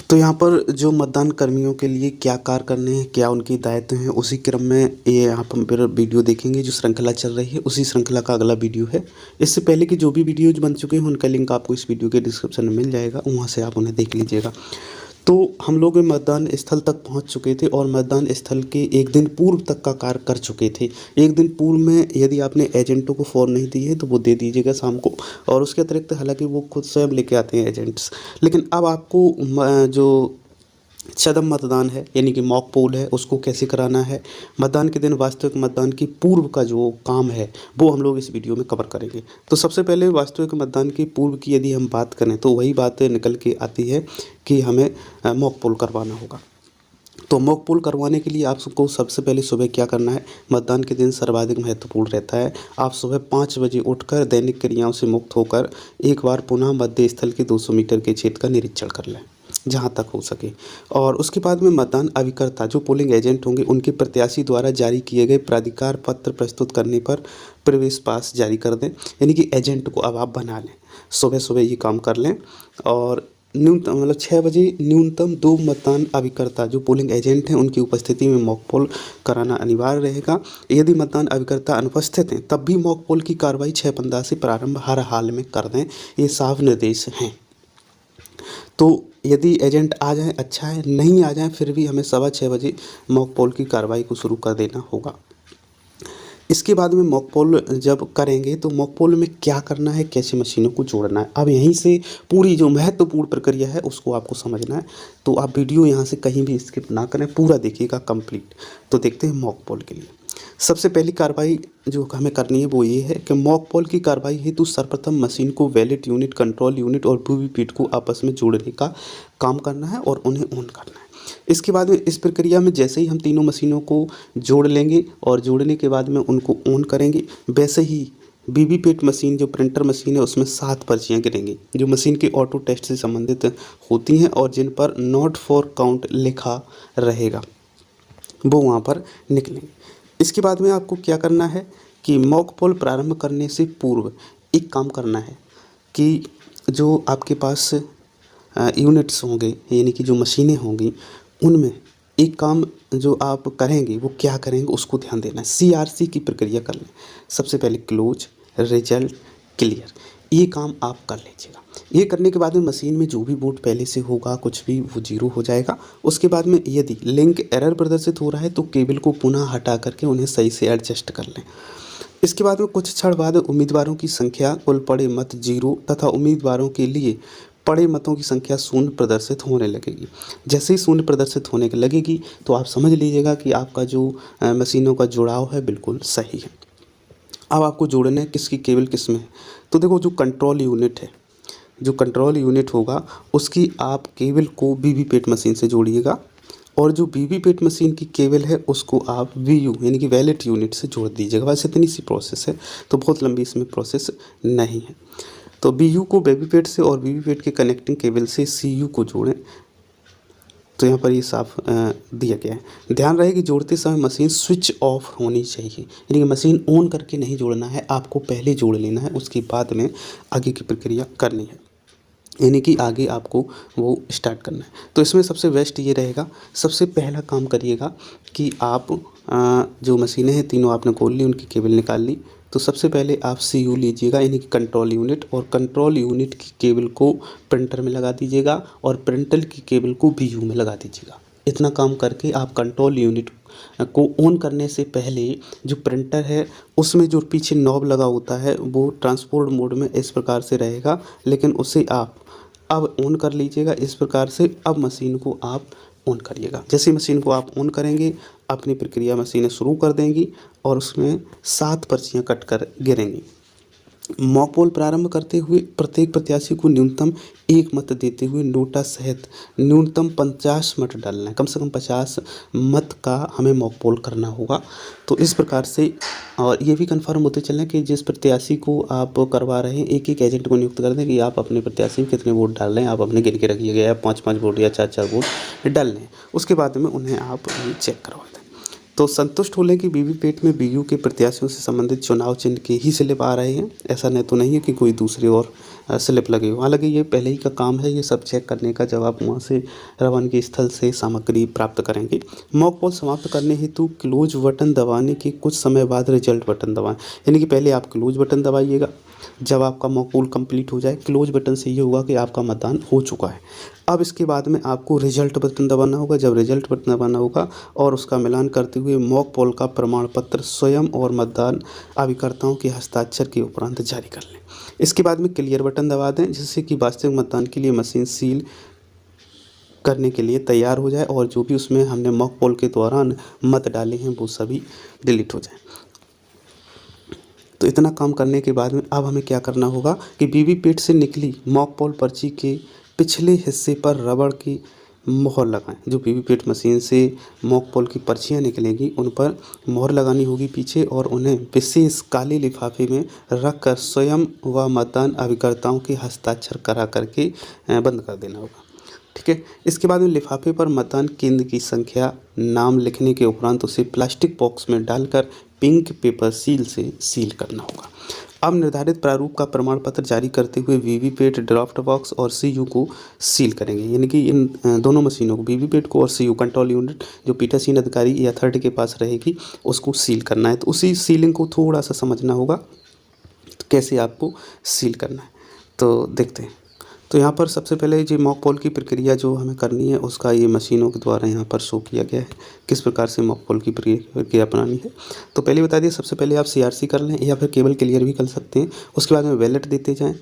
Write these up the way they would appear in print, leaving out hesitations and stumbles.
तो यहाँ पर जो मतदान कर्मियों के लिए क्या कार्य करने हैं, क्या उनके दायित्व हैं, उसी क्रम में ये यहाँ पर वीडियो देखेंगे। जो श्रृंखला चल रही है उसी श्रृंखला का अगला वीडियो है। इससे पहले की जो भी वीडियोज बन चुके हैं उनका लिंक आपको इस वीडियो के डिस्क्रिप्शन में मिल जाएगा, वहाँ से आप उन्हें देख लीजिएगा। तो हम लोग मतदान स्थल तक पहुंच चुके थे और मतदान स्थल के एक दिन पूर्व तक का कार्य कर चुके थे। एक दिन पूर्व में यदि आपने एजेंटों को फ़ोन नहीं दी है तो वो दे दीजिएगा शाम को। और उसके अतिरिक्त हालांकि वो खुद स्वयं लेके आते हैं एजेंट्स, लेकिन अब आपको जो छद्म मतदान है यानी कि मॉक पोल है उसको कैसे कराना है, मतदान के दिन वास्तविक मतदान की पूर्व का जो काम है वो हम लोग इस वीडियो में कवर करेंगे। तो सबसे पहले वास्तविक मतदान की पूर्व की यदि हम बात करें तो वही बात निकल के आती है कि हमें मॉक पोल करवाना होगा। तो मॉक पोल करवाने के लिए आपको सबसे पहले सुबह क्या करना है, मतदान के दिन सर्वाधिक महत्वपूर्ण रहता है। आप सुबह 5 बजे उठकर दैनिक क्रियाओं से मुक्त होकर एक बार पुनः मतदेय स्थल के 200 मीटर के क्षेत्र का निरीक्षण कर लें जहाँ तक हो सके। और उसके बाद में मतदान अभिकर्ता जो पोलिंग एजेंट होंगे उनके प्रत्याशी द्वारा जारी किए गए प्राधिकार पत्र प्रस्तुत करने पर प्रवेश पास जारी कर दें, यानी कि एजेंट को अब आप बना लें। सुबह सुबह ये काम कर लें और न्यूनतम 6 बजे न्यूनतम 2 मतदान अभिकर्ता जो पोलिंग एजेंट हैं उनकी उपस्थिति में मॉक पोल कराना अनिवार्य रहेगा। यदि मतदान अभिकर्ता अनुपस्थित हैं तब भी मॉक पोल की कार्रवाई 6:15 से प्रारंभ हर हाल में कर दें, ये साफ निर्देश हैं। तो यदि एजेंट आ जाएं अच्छा है, नहीं आ जाएं फिर भी हमें 6:15 बजे मॉक पोल की कार्रवाई को शुरू कर देना होगा। इसके बाद में मॉक पोल जब करेंगे तो मॉक पोल में क्या करना है, कैसे मशीनों को जोड़ना है, अब यहीं से पूरी जो महत्वपूर्ण प्रक्रिया है उसको आपको समझना है। तो आप वीडियो यहाँ से कहीं भी स्किप ना करें, पूरा देखिएगा कंप्लीट। तो देखते हैं मॉक पोल के लिए सबसे पहली कार्रवाई जो हमें करनी है वो ये है कि मॉक पोल की कार्रवाई हेतु सर्वप्रथम मशीन को वैलिड यूनिट, कंट्रोल यूनिट और वीवीपैट को आपस में जोड़ने का काम करना है और उन्हें ऑन करना है। इसके बाद में इस प्रक्रिया में जैसे ही हम तीनों मशीनों को जोड़ लेंगे और जोड़ने के बाद में उनको ऑन करेंगे, वैसे ही वीवीपैट मशीन जो प्रिंटर मशीन है उसमें 7 पर्चियाँ गिरेंगी जो मशीन के ऑटो टेस्ट से संबंधित होती हैं और जिन पर नॉट फॉर काउंट लिखा रहेगा वो वहाँ पर निकलेंगे। इसके बाद में आपको क्या करना है कि मॉक पोल प्रारंभ करने से पूर्व एक काम करना है कि जो आपके पास यूनिट्स होंगे यानी कि जो मशीनें होंगी उनमें एक काम जो आप करेंगे वो क्या करेंगे उसको ध्यान देना है। CRC की प्रक्रिया कर लें। सबसे पहले क्लोज, रिजल्ट, क्लियर, ये काम आप कर लीजिएगा। ये करने के बाद में मशीन में जो भी वोट पहले से होगा कुछ भी वो 0 हो जाएगा। उसके बाद में यदि लिंक एरर प्रदर्शित हो रहा है तो केबल को पुनः हटा करके उन्हें सही से एडजस्ट कर लें। इसके बाद में कुछ क्षण बाद उम्मीदवारों की संख्या, कुल पड़े मत 0 तथा उम्मीदवारों के लिए पड़े मतों की संख्या 0 प्रदर्शित होने लगेगी। जैसे ही 0 प्रदर्शित होने लगेगी तो आप समझ लीजिएगा कि आपका जो मशीनों का जुड़ाव है बिल्कुल सही है। अब आपको जोड़ना है किसकी केबल किस में है। तो देखो जो कंट्रोल यूनिट है, जो कंट्रोल यूनिट होगा उसकी आप केबल को वीवीपैट मशीन से जोड़िएगा और जो वीवीपैट मशीन की केबल है उसको आप VU यानी कि वैलिड यूनिट से जोड़ दीजिएगा। बस इतनी सी प्रोसेस है, तो बहुत लंबी इसमें प्रोसेस नहीं है। तो VU को वीवीपैट से और वीवीपैट के कनेक्टिंग केबल से CU को जोड़ें। तो यहाँ पर ये साफ दिया गया है। ध्यान रहे कि जोड़ते समय मशीन स्विच ऑफ होनी चाहिए, यानी कि मशीन ऑन करके नहीं जोड़ना है, आपको पहले जोड़ लेना है उसके बाद में आगे की प्रक्रिया करनी है, यानी कि आगे आपको वो स्टार्ट करना है। तो इसमें सबसे बेस्ट ये रहेगा, सबसे पहला काम करिएगा कि आप जो मशीनें हैं तीनों आपने खोल ली, उनकी केबल निकाल ली। तो सबसे पहले आप CU लीजिएगा यानी कि कंट्रोल यूनिट, और कंट्रोल यूनिट की केबल को प्रिंटर में लगा दीजिएगा और प्रिंटर की केबल को VU में लगा दीजिएगा। इतना काम करके आप कंट्रोल यूनिट को ऑन करने से पहले जो प्रिंटर है उसमें जो पीछे नॉब लगा होता है वो ट्रांसपोर्ट मोड में इस प्रकार से रहेगा, लेकिन उसे आप अब ऑन कर लीजिएगा इस प्रकार से। अब मशीन को आप ऑन करिएगा। जैसे मशीन को आप ऑन करेंगे अपनी प्रक्रिया मशीनें शुरू कर देंगी और उसमें 7 पर्चियाँ कट कर गिरेंगी। मॉक पोल प्रारंभ करते हुए प्रत्येक प्रत्याशी को न्यूनतम 1 मत देते हुए नोटा सहित न्यूनतम 50 मत डालना है। कम से कम 50 मत का हमें मॉक पोल करना होगा। तो इस प्रकार से, और ये भी कंफर्म होते चलें कि जिस प्रत्याशी को आप करवा रहे हैं एक एक एजेंट को नियुक्त कर दें कि आप अपने प्रत्याशी में कितने वोट डाल रहे हैं, आप अपने गिन के रखिएगा, या 5-5 वोट या 4-4 वोट डाल लें। उसके बाद में उन्हें आप चेक करवा दें। तो संतुष्ट हो लें कि वीवीपैट में बीयू के प्रत्याशियों से संबंधित चुनाव चिन्ह के ही स्लिप आ रहे हैं, ऐसा नहीं तो नहीं है कि कोई दूसरे और स्लिप लगे हो। हालांकि ये पहले ही का काम है ये सब चेक करने का, जब आप वहाँ से रवानगी स्थल से सामग्री प्राप्त करेंगे। मॉक पोल समाप्त करने हेतु क्लोज बटन दबाने के कुछ समय बाद रिजल्ट बटन दबाएं, यानी कि पहले आप क्लोज बटन दबाइएगा। जब आपका मॉक पोल कंप्लीट हो जाए, क्लोज बटन से ये होगा कि आपका मतदान हो चुका है। अब इसके बाद में आपको रिजल्ट बटन दबाना होगा। जब रिजल्ट बटन दबाना होगा और उसका मिलान करते हुए मॉक पोल का प्रमाण पत्र स्वयं और मतदान अभिकर्ताओं के हस्ताक्षर के उपरांत जारी कर लें। इसके बाद में क्लियर बटन दबा दें, जिससे कि वास्तविक मतदान के लिए मशीन सील करने के लिए तैयार हो जाए और जो भी उसमें हमने मॉक पोल के दौरान मत डाले हैं वो सभी डिलीट हो जाए। तो इतना काम करने के बाद में अब हमें क्या करना होगा कि वीवीपैट से निकली मॉक पोल पर्ची के पिछले हिस्से पर रबड़ की मोहर लगाएं। जो वीवीपैट मशीन से मॉक पोल की पर्चियां निकलेंगी उन पर मोहर लगानी होगी पीछे, और उन्हें विशेष काले लिफाफे में रखकर स्वयं व मतदान अभिकर्ताओं के हस्ताक्षर करा करके बंद कर देना होगा। ठीक है। इसके बाद में लिफाफे पर मतदान केंद्र की संख्या, नाम लिखने के उपरांत उसे प्लास्टिक बॉक्स में डालकर पिंक पेपर सील से सील करना होगा। अब निर्धारित प्रारूप का प्रमाण पत्र जारी करते हुए वीवीपैट ड्राफ्ट बॉक्स और सीयू को सील करेंगे, यानी कि इन दोनों मशीनों को, वीवीपैट को और सीयू कंट्रोल यूनिट जो पीठासीन अधिकारी या अथॉरिटी के पास रहेगी उसको सील करना है। तो उसी सीलिंग को थोड़ा सा समझना होगा तो कैसे आपको सील करना है, तो देखते हैं। तो यहाँ पर सबसे पहले जो मॉक पोल की प्रक्रिया जो हमें करनी है उसका ये मशीनों के द्वारा यहाँ पर शो किया गया है, किस प्रकार से मॉक पोल की प्रक्रिया अपनानी है। तो पहले बता दिए, सबसे पहले आप सीआरसी कर लें या फिर केबल क्लियर भी कर सकते हैं। उसके बाद में बैलेट देते जाएं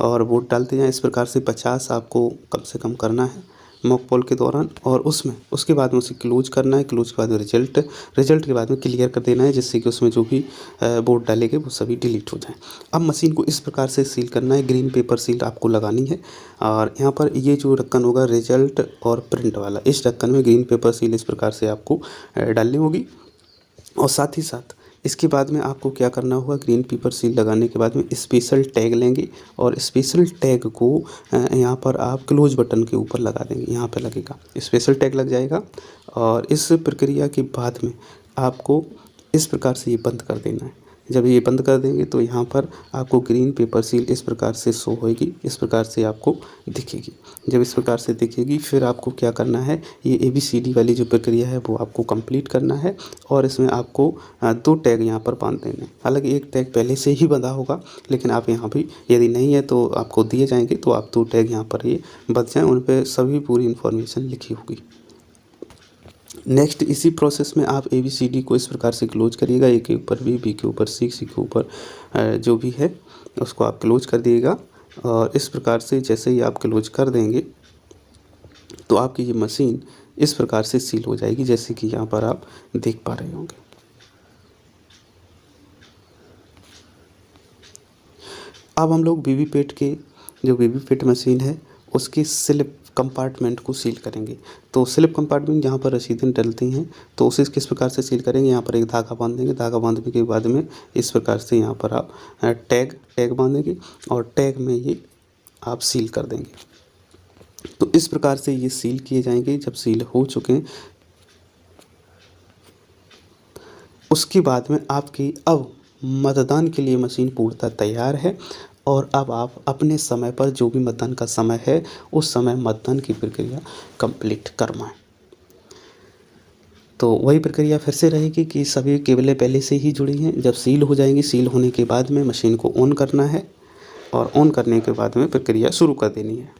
और वोट डालते जाएं। इस प्रकार से 50 आपको कम से कम करना है मॉक पोल के दौरान, और उसके बाद में उसे क्लोज करना है। क्लोज के बाद में रिजल्ट के बाद में क्लियर कर देना है, जिससे कि उसमें जो भी वोट डाले गए वो सभी डिलीट हो जाएं। अब मशीन को इस प्रकार से सील करना है, ग्रीन पेपर सील आपको लगानी है। और यहाँ पर ये जो ढक्कन होगा रिजल्ट और प्रिंट वाला, इस ढक्कन में ग्रीन पेपर सील इस प्रकार से आपको डालनी होगी। और साथ ही साथ इसके बाद में आपको क्या करना होगा, ग्रीन पेपर सील लगाने के बाद में स्पेशल टैग लेंगे और स्पेशल टैग को यहाँ पर आप क्लोज बटन के ऊपर लगा देंगे। यहाँ पर लगेगा, स्पेशल टैग लग जाएगा। और इस प्रक्रिया के बाद में आपको इस प्रकार से ये बंद कर देना है। जब ये बंद कर देंगे तो यहाँ पर आपको ग्रीन पेपर सील इस प्रकार से शो होएगी, इस प्रकार से आपको दिखेगी। जब इस प्रकार से दिखेगी फिर आपको क्या करना है, ये ABCD वाली जो प्रक्रिया है वो आपको कंप्लीट करना है। और इसमें आपको 2 टैग यहाँ पर बांध देने हैं। हालांकि एक टैग पहले से ही बंधा होगा, लेकिन आप यहाँ भी यदि नहीं है तो आपको दिए जाएंगे, तो आप 2 टैग यहाँ पर ये बच जाएँ, उन पर सभी पूरी इन्फॉर्मेशन लिखी होगी। नेक्स्ट इसी प्रोसेस में आप ABCD को इस प्रकार से क्लोज करिएगा, A के ऊपर B के ऊपर C के ऊपर जो भी है उसको आप क्लोज कर दिएगा। और इस प्रकार से जैसे ही आप क्लोज कर देंगे तो आपकी ये मशीन इस प्रकार से सील हो जाएगी, जैसे कि यहाँ पर आप देख पा रहे होंगे। अब हम लोग वीवीपैट मशीन है उसकी स्लिप कंपार्टमेंट को सील करेंगे। तो स्लिप कंपार्टमेंट जहाँ पर रसीदें डलती हैं तो उसे किस प्रकार से सील करेंगे, यहाँ पर एक धागा बांध देंगे। धागा बांधने के बाद में इस प्रकार से यहाँ पर आप टैग बांधेंगे और टैग में ये आप सील कर देंगे। तो इस प्रकार से ये सील किए जाएंगे। जब सील हो चुके हैं उसके बाद में आपकी अब मतदान के लिए मशीन पूर्णतः तैयार है। और अब आप अपने समय पर जो भी मतदान का समय है उस समय मतदान की प्रक्रिया कंप्लीट करवाएं। तो वही प्रक्रिया फिर से रहेगी कि सभी केबलें पहले से ही जुड़ी हैं। जब सील हो जाएंगी, सील होने के बाद में मशीन को ऑन करना है और ऑन करने के बाद में प्रक्रिया शुरू कर देनी है।